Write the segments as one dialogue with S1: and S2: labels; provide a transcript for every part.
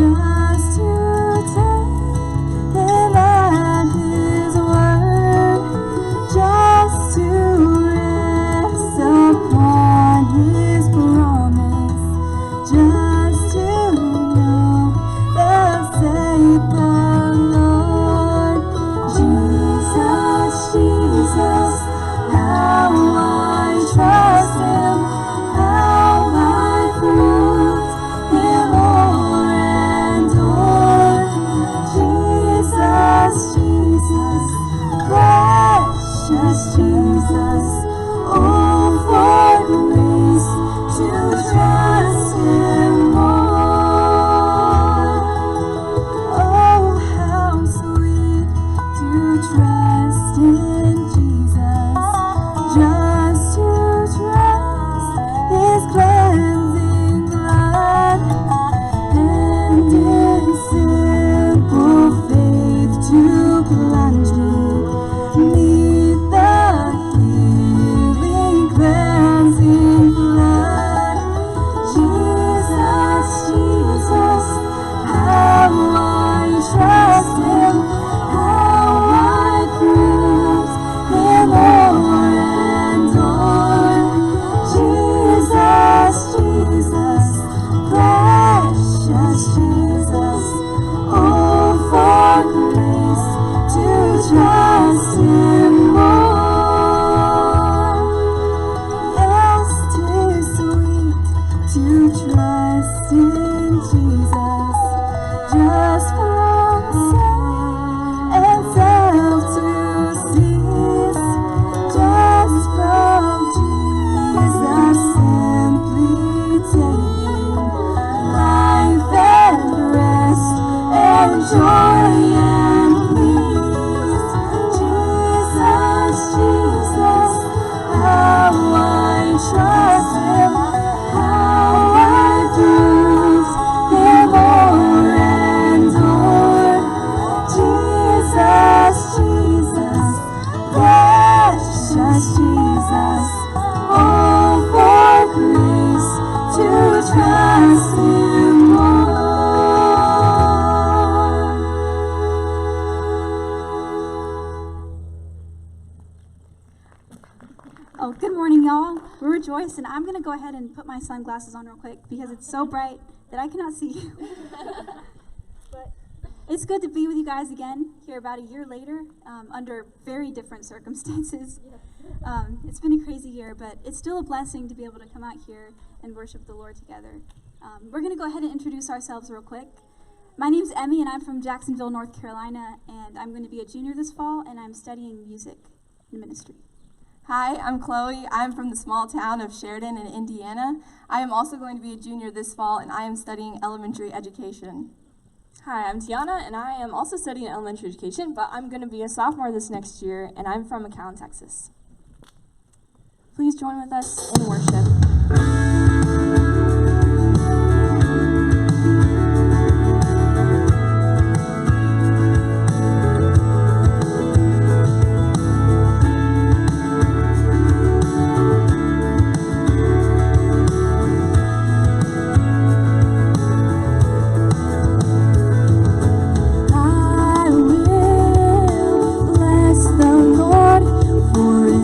S1: just to take him at his word, just to rest upon his promise, just to know thus saith the Lord. Jesus, Jesus, how I trust him, how I proved him o'er and o'er. Jesus, Jesus, precious Jesus, oh, for grace to trust him more. Oh, how sweet to trust in Jesus, just to trust his cleansing blood, and in simple faith to plunge me 'neath the healing cleansing blood. Jesus, Jesus, how I trust him, how I prove him o'er and o'er. Jesus, Jesus, precious Jesus, oh, for grace to trust him more. Yes, 'tis sweet to trust in Jesus, just from self and self to cease, just from Jesus simply taking life and rest and joy and peace. Jesus, Jesus, how I trust him, how I prove him o'er and o'er. Jesus, Jesus, precious Jesus, oh, for grace to trust him more. Oh, good morning, y'all. We're Rejoice, and I'm going to go ahead and put my sunglasses on real quick because it's so bright that I cannot see you. But it's good to be with you guys again here about a year later, under very different circumstances. It's been a crazy year, but it's still a blessing to be able to come out here and worship the Lord together. We're going to go ahead and introduce ourselves real quick. My name's Emmy, and I'm from Jacksonville, North Carolina, and I'm going to be a junior this fall, and I'm studying music and ministry.
S2: Hi, I'm Chloe. I'm from the small town of Sheridan in Indiana. I am also going to be a junior this fall, and I am studying elementary education.
S3: Hi, I'm Tiana, and I am also studying elementary education, but I'm going to be a sophomore this next year, and I'm from McAllen, Texas. Please join with us in worship.
S1: I will bless the Lord forever.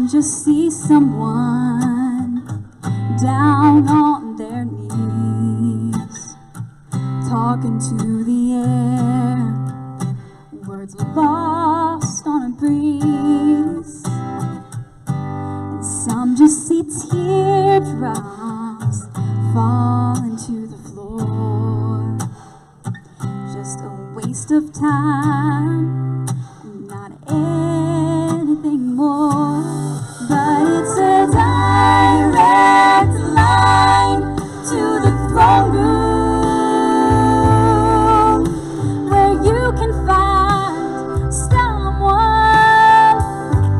S1: some just see someone down on their knees, talking to the air, words lost on a breeze. And some just see teardrops falling to the floor. Just a waste of time, not anything more. But it's a direct line to the throne room, where you can find someone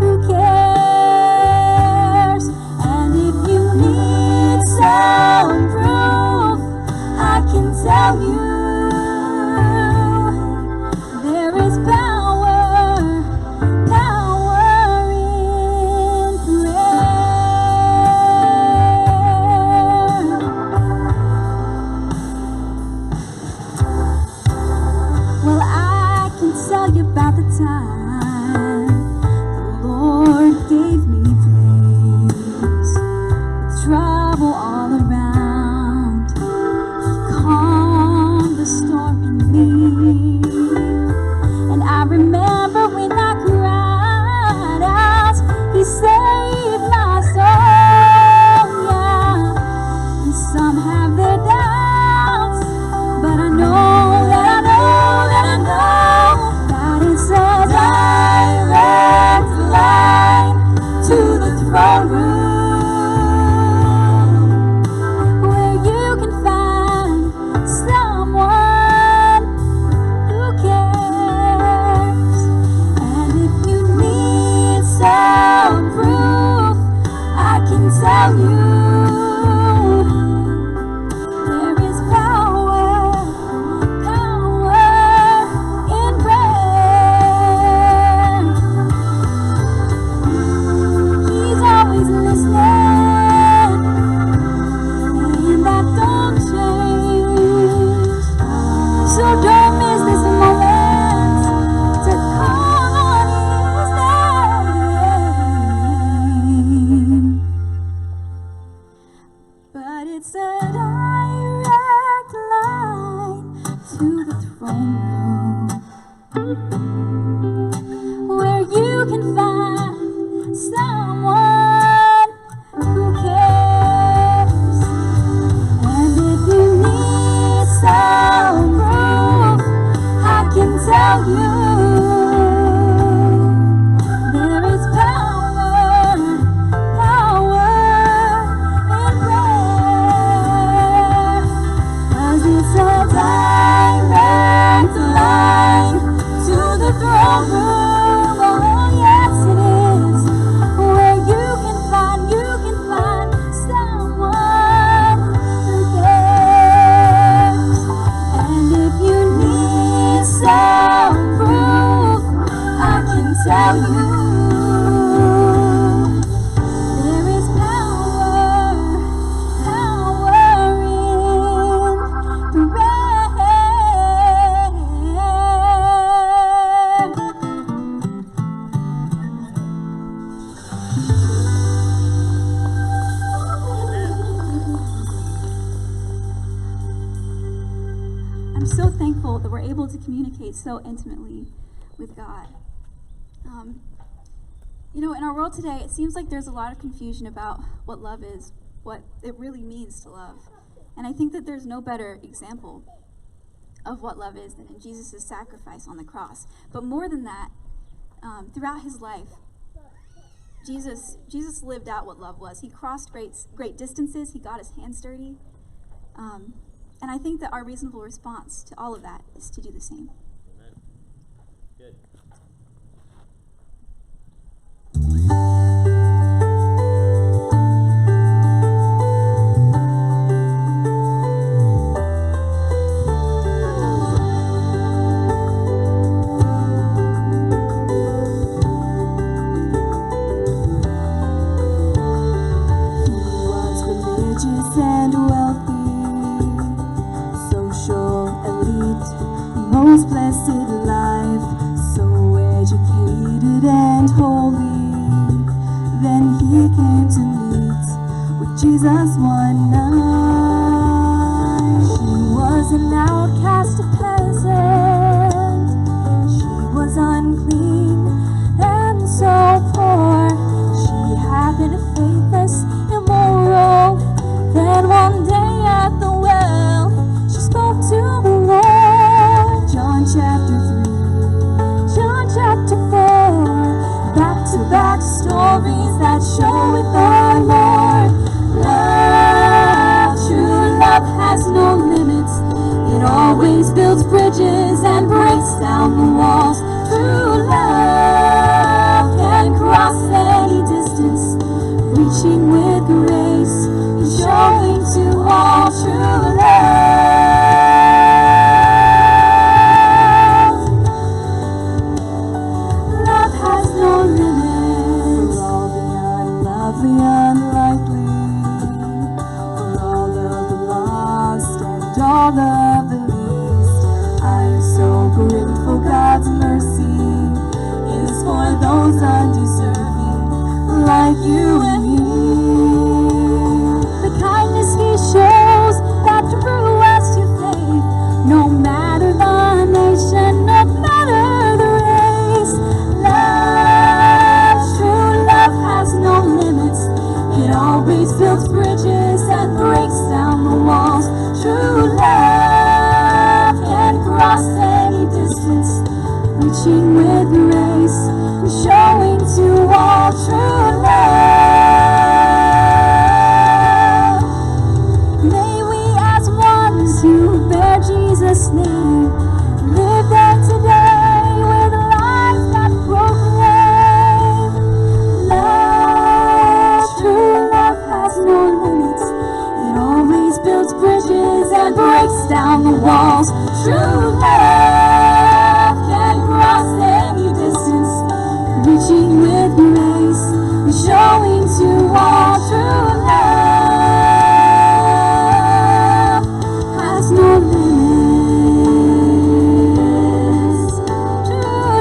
S1: who cares. And if you need some proof, I can tell you there is power in prayer. Well, I can tell you about the time the Lord gave me peace. With trouble all around, He calmed the storm in me. And I remember when I cried out, He saved my soul, yeah. And some have their doubts, but I know that it's a direct line to the throne room, where you can find someone who cares. And if you need some proof, I can tell you there is power in prayer. He's always listening, and that don't change. So don't miss this moment to call on His name. But it's a direct line to the throne room, where you can find someone who cares. And if you need some proof, I can tell you there is power in prayer. 'Cause it's a direct line to the throne room. Oh yes it is, where you can find someone who cares. And if you need some proof, I can tell you there is power in prayer. I'm so thankful that we're able to communicate so intimately with God. In our world today, it seems like there's a lot of confusion about what love is, what it really means to love. And I think that there's no better example of what love is than in Jesus' sacrifice on the cross. But more than that, throughout His life, Jesus lived out what love was. He crossed great distances. He got His hands dirty. And I think that our reasonable response to all of that is to do the same.
S4: Amen. Good.
S1: Most
S2: Jesus one night. She was an outcast, a peasant. She was unclean and so poor. She had been faithless, immoral. Then one day at the well, she spoke to the Lord. John chapter 3, John chapter 4. Back-to-back stories that show with our Lord. Love, true love has no limits. It always builds bridges and breaks down the walls. True love can cross any distance, reaching with grace and showing to all true love. Love has no limits. For all the unlovely, unlikely, for all of the lost and all of the least, I am so grateful God's mercy is for those undeserving, like you and me. The kindness He shows that drew us to faith, no matter the nation, no matter the race. Love, true love has no limits. It always builds bridges and breaks down the walls. True love can cross any distance, reaching with grace and showing to all true love. May we as ones who bear Jesus' name live there today with lives that proclaim love. True love has no limits. It always builds bridges and breaks down the walls. True love can cross any distance, reaching with grace and showing to all true love has no limits. True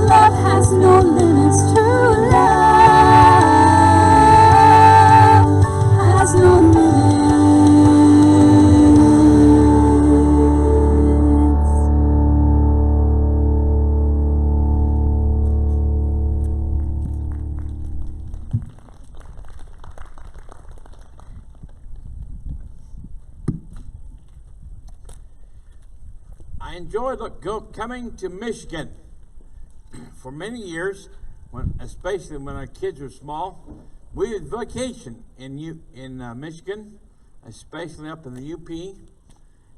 S2: love has no limits. True love has no limits.
S5: I enjoyed coming to Michigan for many years, especially when our kids were small. We had vacation in Michigan, especially up in the UP,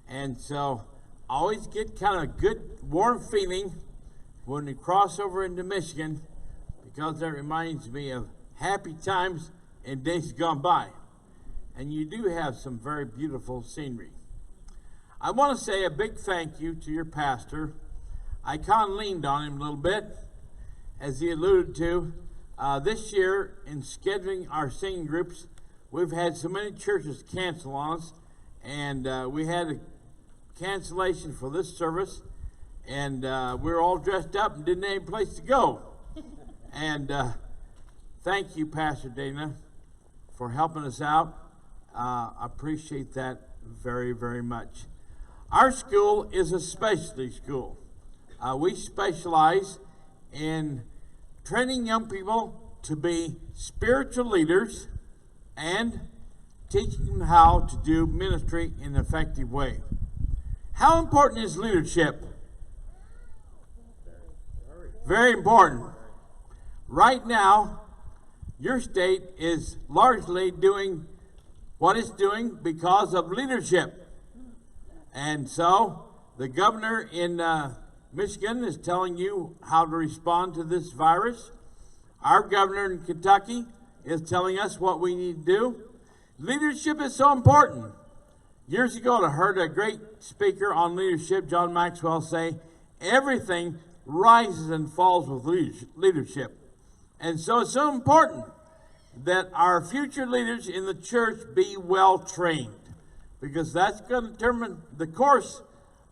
S5: and so I always get kind of a good, warm feeling when we cross over into Michigan, because that reminds me of happy times in days gone by. And you do have some very beautiful scenery. I want to say a big thank you to your pastor. I kind of leaned on him a little bit, as he alluded to. This year, in scheduling our singing groups, we've had so many churches cancel on us, and we had a cancellation for this service, and we were all dressed up and didn't have any place to go. And thank you, Pastor Dana, for helping us out. I appreciate that very, very much. Our school is a specialty school. We specialize in training young people to be spiritual leaders and teaching them how to do ministry in an effective way. How important is leadership? Very important. Right now, your state is largely doing what it's doing because of leadership. And so, the governor in Michigan is telling you how to respond to this virus. Our governor in Kentucky is telling us what we need to do. Leadership is so important. Years ago, I heard a great speaker on leadership, John Maxwell, say, everything rises and falls with leadership. And so it's so important that our future leaders in the church be well trained, because that's going to determine the course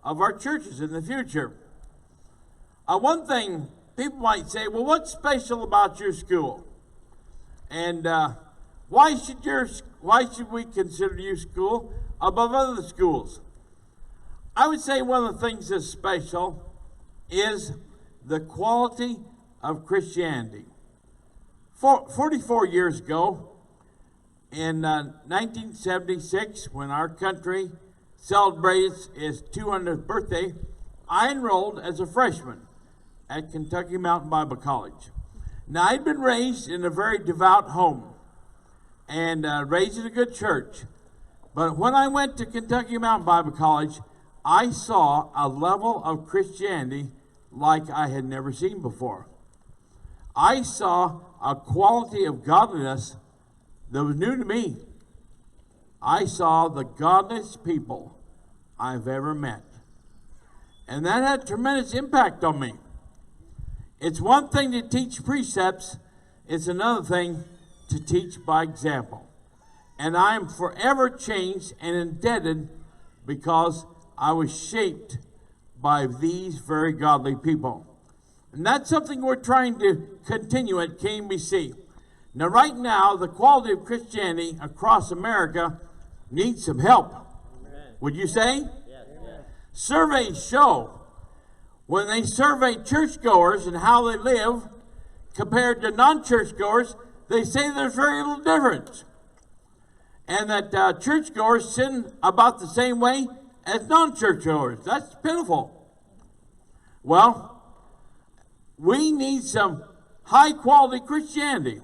S5: of our churches in the future. One thing people might say, well, what's special about your school? And why should we consider your school above other schools? I would say one of the things that's special is the quality of Christianity. 44 years ago, in 1976, when our country celebrated its 200th birthday, I enrolled as a freshman at Kentucky Mountain Bible College. Now, I'd been raised in a very devout home and raised in a good church. But when I went to Kentucky Mountain Bible College, I saw a level of Christianity like I had never seen before. I saw a quality of godliness that was new to me. I saw the godliest people I've ever met. And that had tremendous impact on me. It's one thing to teach precepts, it's another thing to teach by example. And I am forever changed and indebted because I was shaped by these very godly people. And that's something we're trying to continue at KMBC. Now, right now, the quality of Christianity across America needs some help.
S4: Amen.
S5: Would you say?
S4: Yes, yes.
S5: Surveys show when they survey churchgoers and how they live compared to non-churchgoers, they say there's very little difference. And that churchgoers sin about the same way as non-churchgoers. That's pitiful. Well, we need some high-quality Christianity.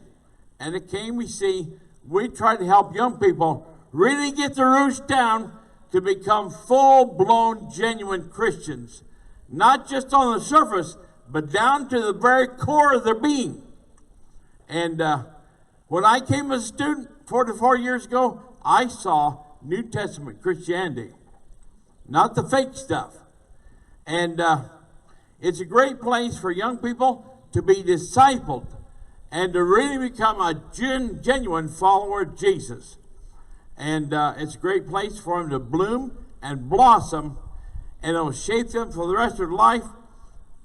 S5: And at KMBC, we try to help young people really get their roots down to become full-blown, genuine Christians. Not just on the surface, but down to the very core of their being. And when I came as a student 44 years ago, I saw New Testament Christianity, not the fake stuff. And it's a great place for young people to be discipled and to really become a genuine follower of Jesus. And it's a great place for them to bloom and blossom, and it'll shape them for the rest of their life,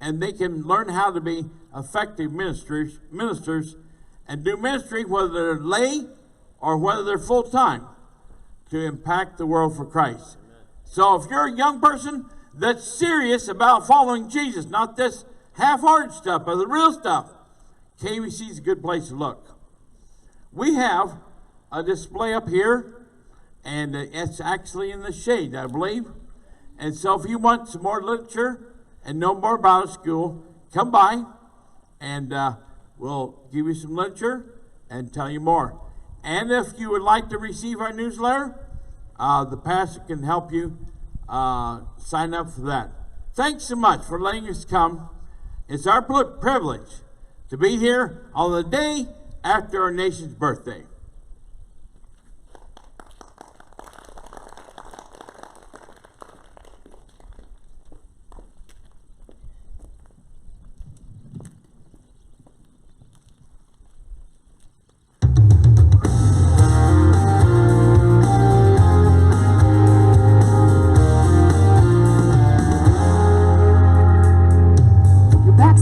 S5: and they can learn how to be effective ministers and do ministry whether they're lay or whether they're full-time to impact the world for Christ. Amen. So if you're a young person that's serious about following Jesus, not this half-hearted stuff, but the real stuff, KBC is a good place to look. We have a display up here, and it's actually in the shade, I believe. And so if you want some more literature and know more about a school, come by, and we'll give you some literature and tell you more. And if you would like to receive our newsletter, the pastor can help you sign up for that. Thanks so much for letting us come. It's our privilege to be here on the day after our nation's birthday.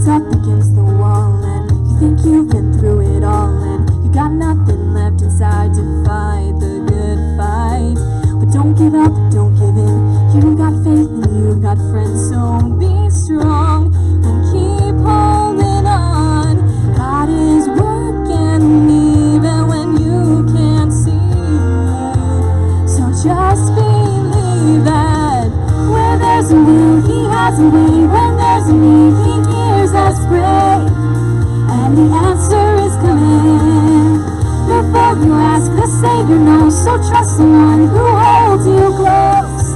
S2: Up against the wall and you think you've been through it all and you got nothing left inside to fight the good fight. But don't give up, don't give in. You got faith and you got friends, so be strong and keep holding on. God is working even when you can't see. So just believe that where there's a will, He has a way. When there's a need, He hears us pray, and the answer is coming. Before you ask, the Savior knows, so trust the one who holds you close.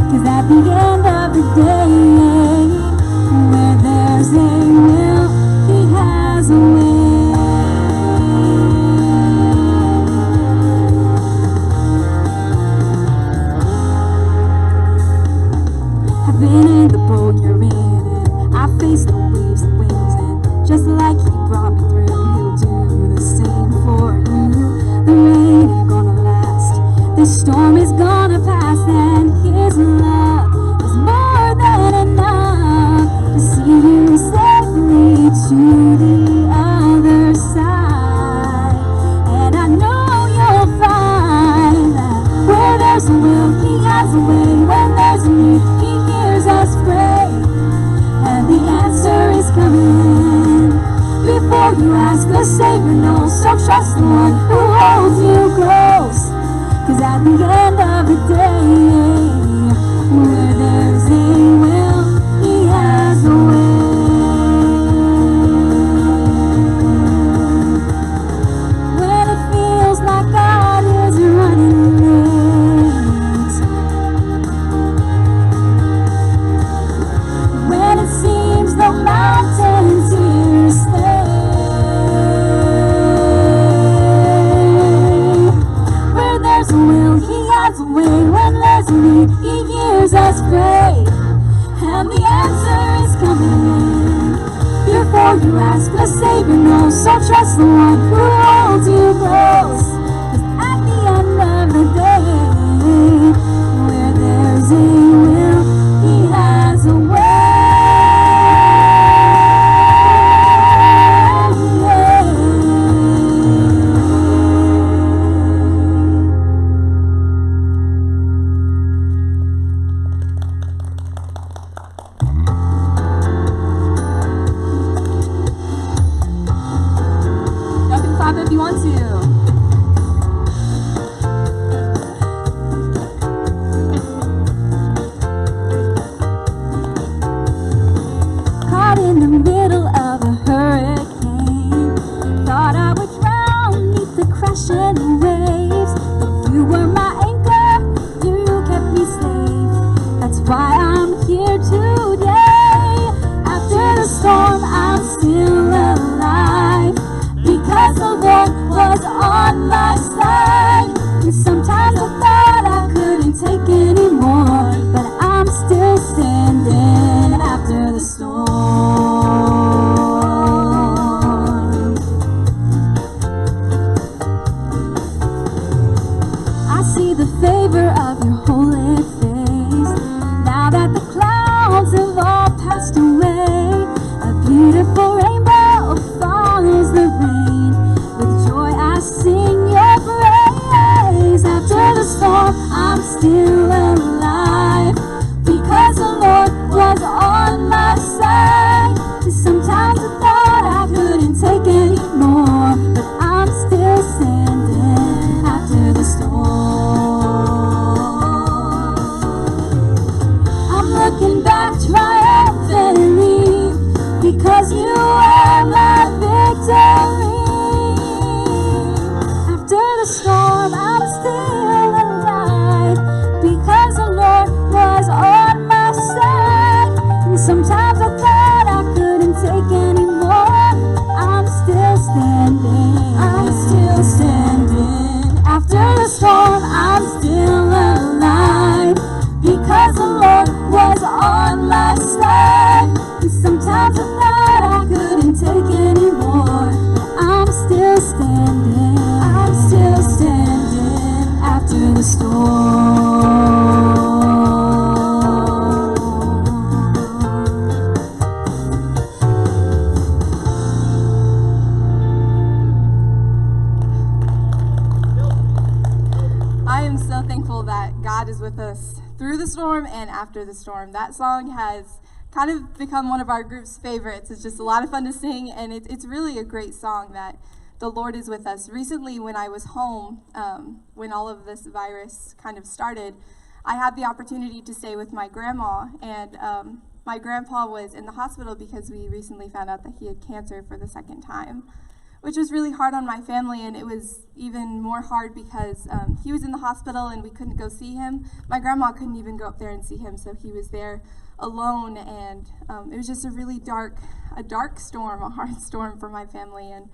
S2: 'Cause at the end of the day, where there's a will, He has a way. I've been in the boat you're in, and I faced the waves and wings, and just like He brought me through, He'll do the same for you. The rain ain't gonna last, this storm is gonna pass, and when there's a need, He hears us pray, and the answer is coming. Before you ask, the Savior knows, so trust the one who holds you close. 'Cause at the end of the day, where there's a will, He has a way. When it feels like God is running late, when it seems the mountains here stay, where there's a will, He has a way. When there's a need, He hears us pray, and the answer is coming. Before you ask, the Savior knows, so trust the one who holds you close. 'Cause at the end of the day, where there's a will, He has a way.
S3: Y'all can clap if you want to.
S2: Caught in the middle of a hurricane, thought I would drown neath the crashing waves, but you were my anchor, you kept me safe. That's why I'm here today. After the storm, I'm still alive, because the Lord was on my side. And sometimes I thought I couldn't take anymore, but I'm still standing after the storm. I see the favor of your holy face, now that the clouds have all passed away. A beautiful rainbow follows the rain. With joy I sing your praise. After the storm, I'm still alive, because the Lord was on my side. 'Cause sometimes I thought I couldn't take anymore, but I'm still standing after the storm. I'm looking back triumphantly, because you are my victory. After the storm, I'm still alive, because the Lord was on my side. And sometimes I thought I couldn't take anymore. I'm still standing. I'm still standing. After the storm, I'm still alive, because the Lord was on my side. And sometimes I thought I couldn't take anymore, but I'm still standing. I'm still standing after the storm.
S3: I am so thankful that God is with us through the storm and after the storm. That song has kind of become one of our group's favorites. It's just a lot of fun to sing, and it's really a great song that the Lord is with us. Recently, when I was home, when all of this virus kind of started, I had the opportunity to stay with my grandma, and my grandpa was in the hospital because we recently found out that he had cancer for the second time, which was really hard on my family, and it was even more hard because he was in the hospital and we couldn't go see him. My grandma couldn't even go up there and see him, so he was there alone, and it was just a really dark storm, a hard storm for my family, and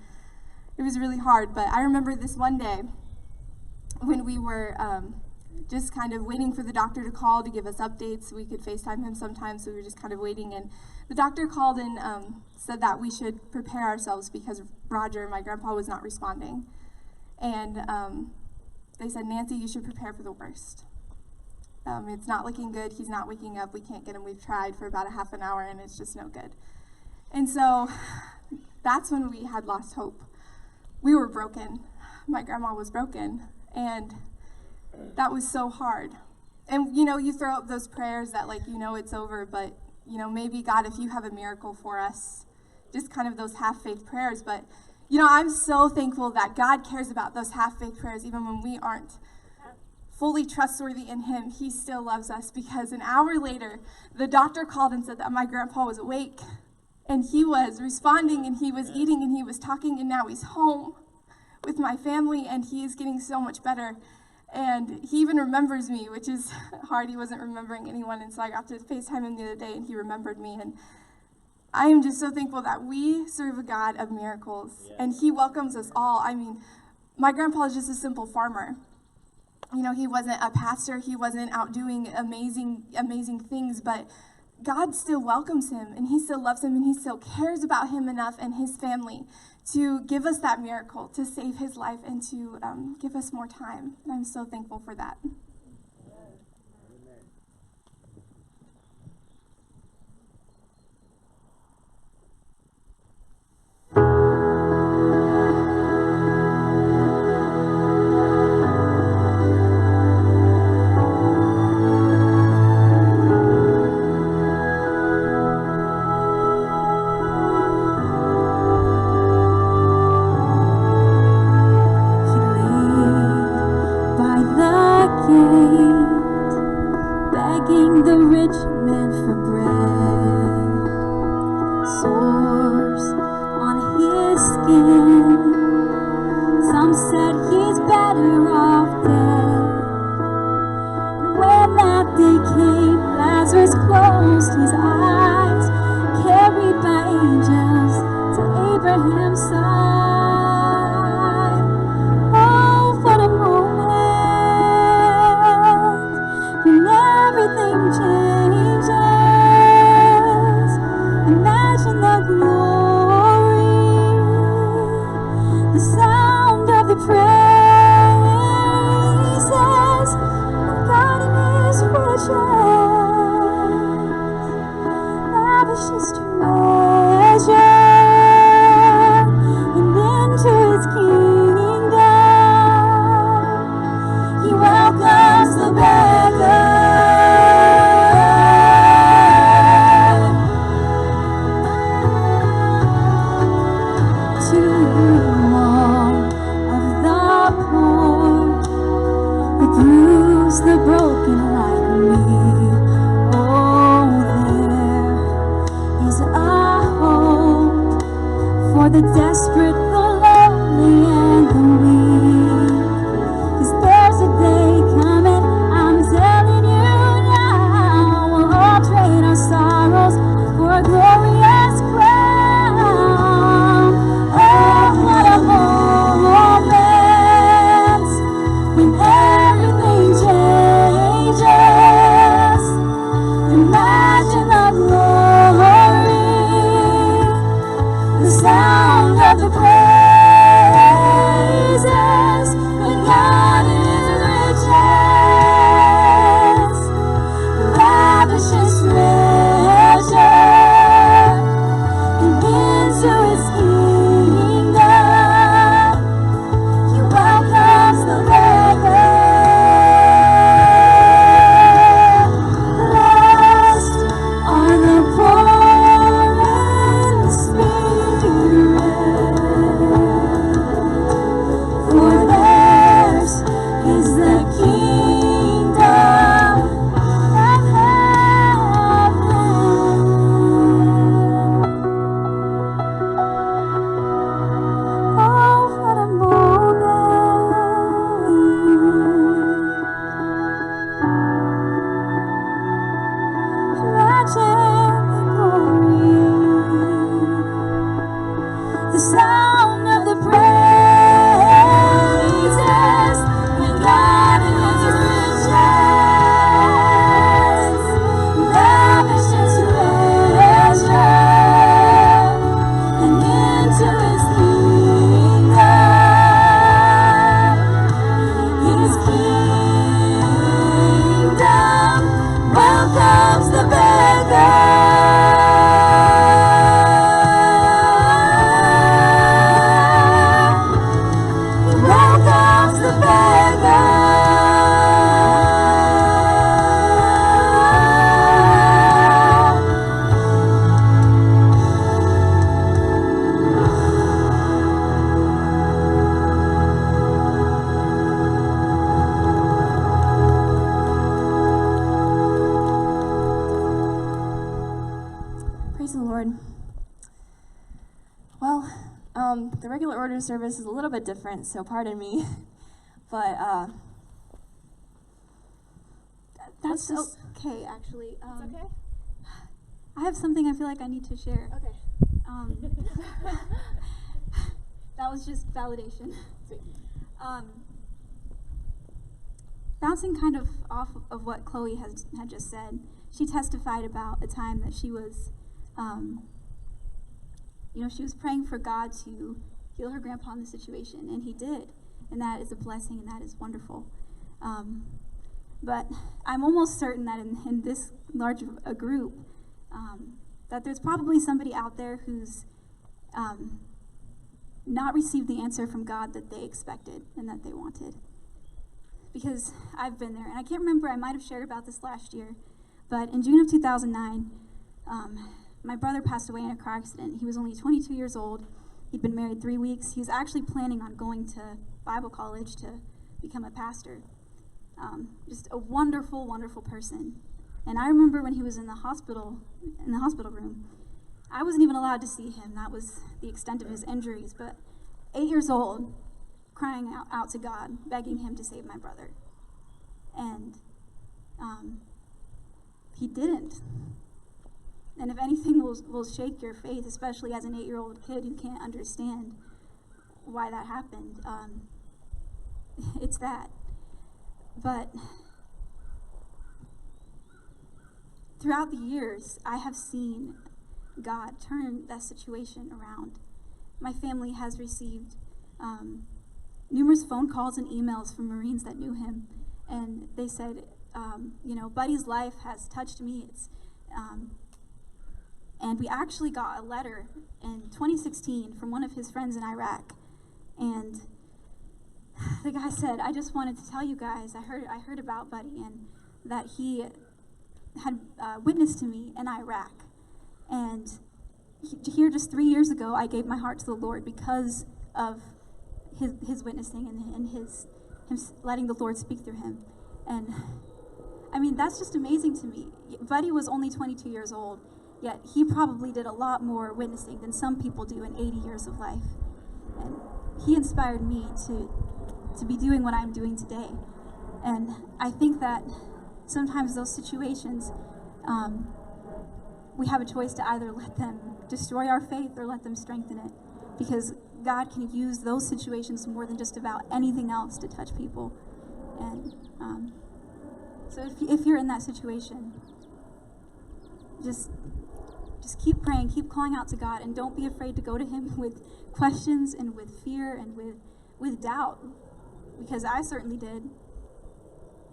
S3: it was really hard. But I remember this one day when we were just kind of waiting for the doctor to call to give us updates. We could FaceTime him sometimes, so we were just kind of waiting, and the doctor called and said that we should prepare ourselves because Roger, my grandpa, was not responding. And they said, Nancy, you should prepare for the worst. It's not looking good. He's not waking up. We can't get him. We've tried for about a half an hour, and it's just no good. And so that's when we had lost hope. We were broken. My grandma was broken, and that was so hard. And you throw up those prayers that it's over, but maybe God, if you have a miracle for us, just kind of those half-faith prayers. But I'm so thankful that God cares about those half-faith prayers, even when we aren't fully trustworthy in him. He still loves us, because an hour later, the doctor called and said that my grandpa was awake, and he was responding, and he was eating, and he was talking, and now he's home with my family, and he is getting so much better. And he even remembers me, which is hard. He wasn't remembering anyone, and so I got to FaceTime him the other day, and he remembered me. And I am just so thankful that we serve a God of miracles, and he welcomes us all. I mean, my grandpa is just a simple farmer. He wasn't a pastor. He wasn't out doing amazing things, but God still welcomes him, and he still loves him, and he still cares about him enough and his family to give us that miracle, to save his life, and to give us more time. And I'm so thankful for that.
S6: Praise the Lord. Well, the regular order service is a little bit different, so pardon me. But
S1: That's
S6: let's just-
S1: okay, actually.
S6: okay?
S1: I have something I feel like I need to share.
S6: Okay.
S1: That was just validation.
S6: Sweet.
S1: Bouncing kind of off of what Chloe had just said, she testified about a time that she was, she was praying for God to heal her grandpa in the situation, and he did, and that is a blessing, and that is wonderful. But I'm almost certain that in this large of a group, that there's probably somebody out there who's not received the answer from God that they expected and that they wanted. Because I've been there, and I can't remember, I might have shared about this last year, but in June of 2009, my brother passed away in a car accident. He was only 22 years old. He'd been married 3 weeks. He was actually planning on going to Bible college to become a pastor. Just a wonderful, wonderful person. And I remember when he was in the hospital room, I wasn't even allowed to see him. That was the extent of his injuries. But 8 years old, crying out to God, begging him to save my brother. And he didn't. And if anything will shake your faith, especially as an 8-year-old kid who can't understand why that happened, it's that. But throughout the years, I have seen God turn that situation around. My family has received numerous phone calls and emails from Marines that knew him, and they said, Buddy's life has touched me. And we actually got a letter in 2016 from one of his friends in Iraq, and the guy said, "I just wanted to tell you guys, I heard about Buddy, and that he had witnessed to me in Iraq, and here just 3 years ago, I gave my heart to the Lord because of his witnessing and him letting the Lord speak through him." And I mean, that's just amazing to me. Buddy was only 22 years old, yet he probably did a lot more witnessing than some people do in 80 years of life. And he inspired me to be doing what I'm doing today. And I think that sometimes those situations, we have a choice to either let them destroy our faith or let them strengthen it, because God can use those situations more than just about anything else to touch people. And so if you're in that situation, just keep praying, keep calling out to God, and don't be afraid to go to him with questions and with fear and with doubt, because I certainly did.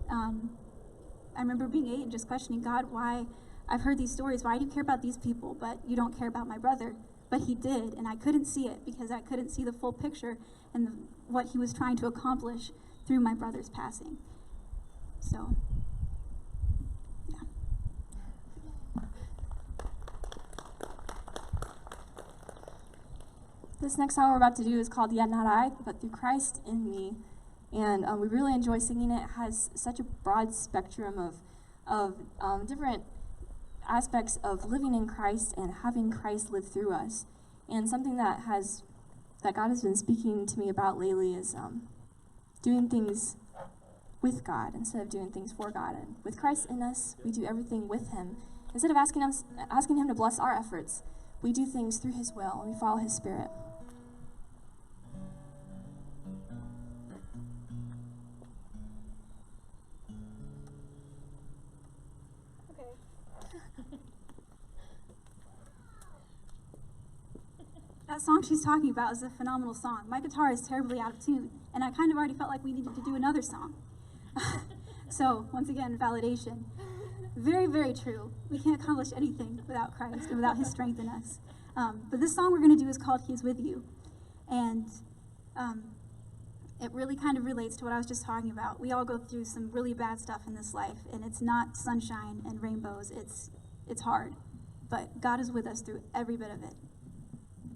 S1: I remember being 8 and just questioning God, why I've heard these stories, why do you care about these people, but you don't care about my brother? But he did, and I couldn't see it because I couldn't see the full picture and what he was trying to accomplish through my brother's passing. So, yeah.
S6: This next song we're about to do is called Yet Not I, but Through Christ in Me. And we really enjoy singing it. It has such a broad spectrum of different aspects of living in Christ and having Christ live through us. And something that God has been speaking to me about lately is doing things with God instead of doing things for God. And with Christ in us, we do everything with him. Instead of asking him to bless our efforts, we do things through his will and we follow his spirit.
S1: That song she's talking about is a phenomenal song. My guitar is terribly out of tune, and I kind of already felt like we needed to do another song. So, once again, validation. Very, very true. We can't accomplish anything without Christ and without his strength in us. But this song we're going to do is called He Is With You. And it really kind of relates to what I was just talking about. We all go through some really bad stuff in this life, and it's not sunshine and rainbows. It's hard. But God is with us through every bit of it.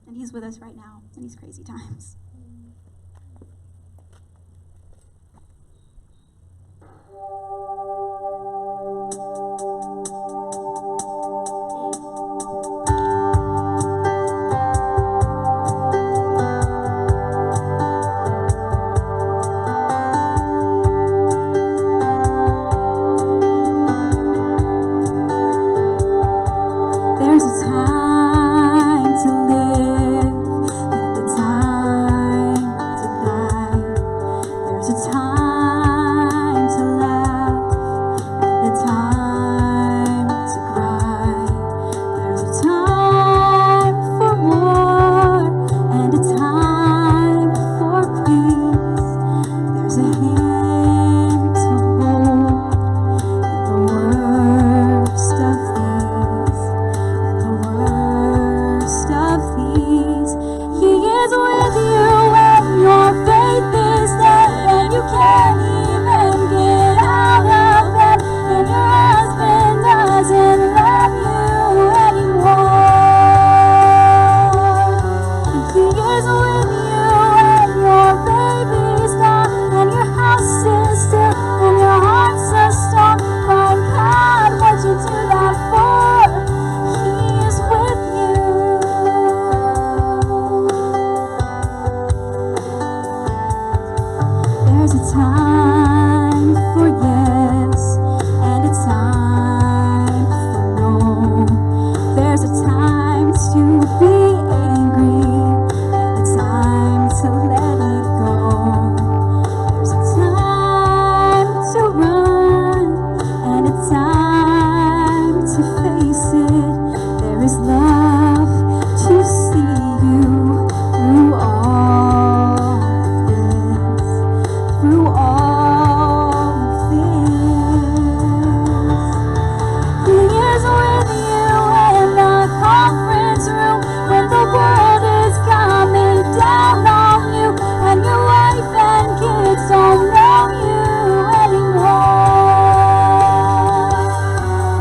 S1: And he's with us right now in these crazy times.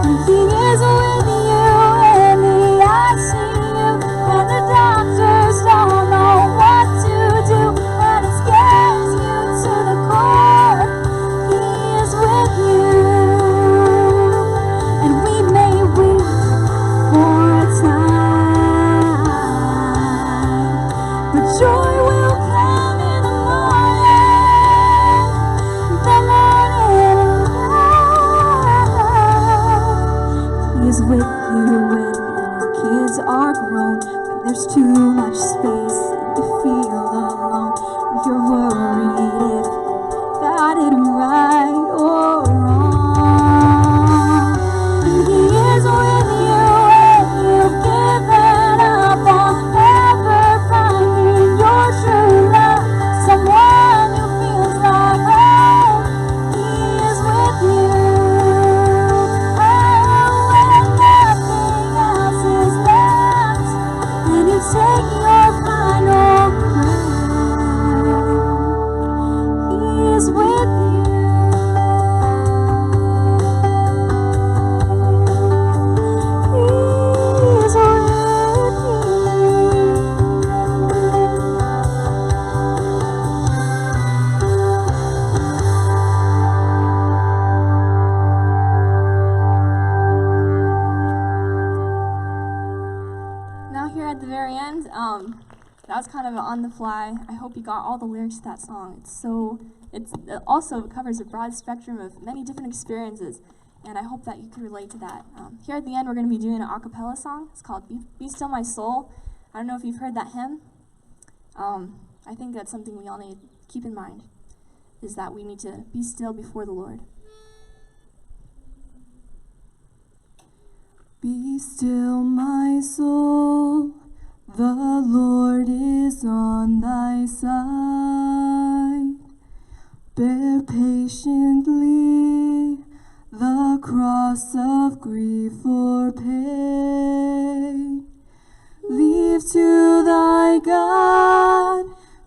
S2: He is with you in the ICU, and the doctors don't know what to do when it scares you to the core. He is with you, and we may weep for a time, but joy will come in the morning. The morning light. He is with you when your kids are grown, when there's too much space and you feel alone. You're worried if you got it right or wrong. He is with you when you've given up on ever finding your true love, someone who feels like home. He is with you. Oh, when nothing else is left, and you take your final breath. He is with you. He is with
S6: Now here at the very end, that was kind of on the fly. I hope you got all the lyrics to that song. It also covers a broad spectrum of many different experiences, and I hope that you can relate to that. Here at the end, we're going to be doing an a cappella song. It's called Be Still My Soul. I don't know if you've heard that hymn. I think that's something we all need to keep in mind, is that we need to be still before the Lord.
S2: Be still, my soul, the Lord is on thy side. Bear patiently the cross of grief or pain. Leave to thy God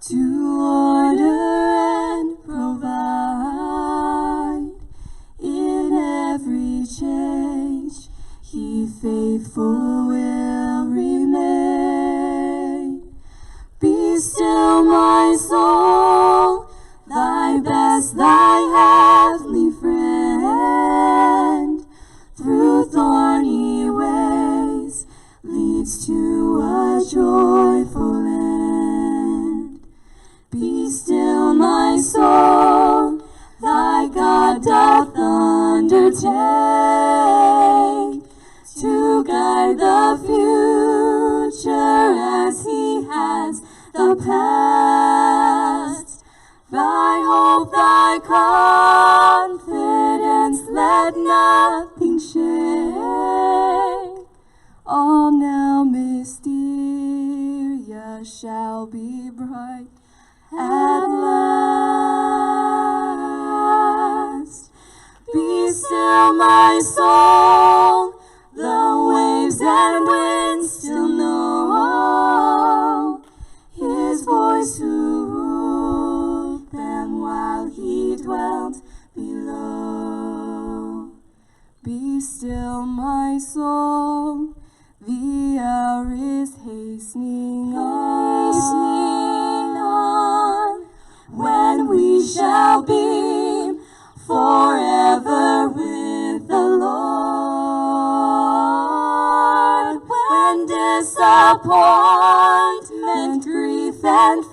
S2: to order and provide. In every change, He faithful will remain. Be still, my soul, thy best, thy heavenly friend, through thorny ways, leads to a joyful end. Be still, my soul, thy God doth undertake to guide the future as He has the past. Thy hope, thy confidence, let nothing shake. All now mysterious shall be bright at last. Be still, my soul, the waves and winds still know His voice who ruled them while He dwelt below. Be still, my soul, the hour is hastening on, when we shall be forever with the Lord. When disappointment, grief, and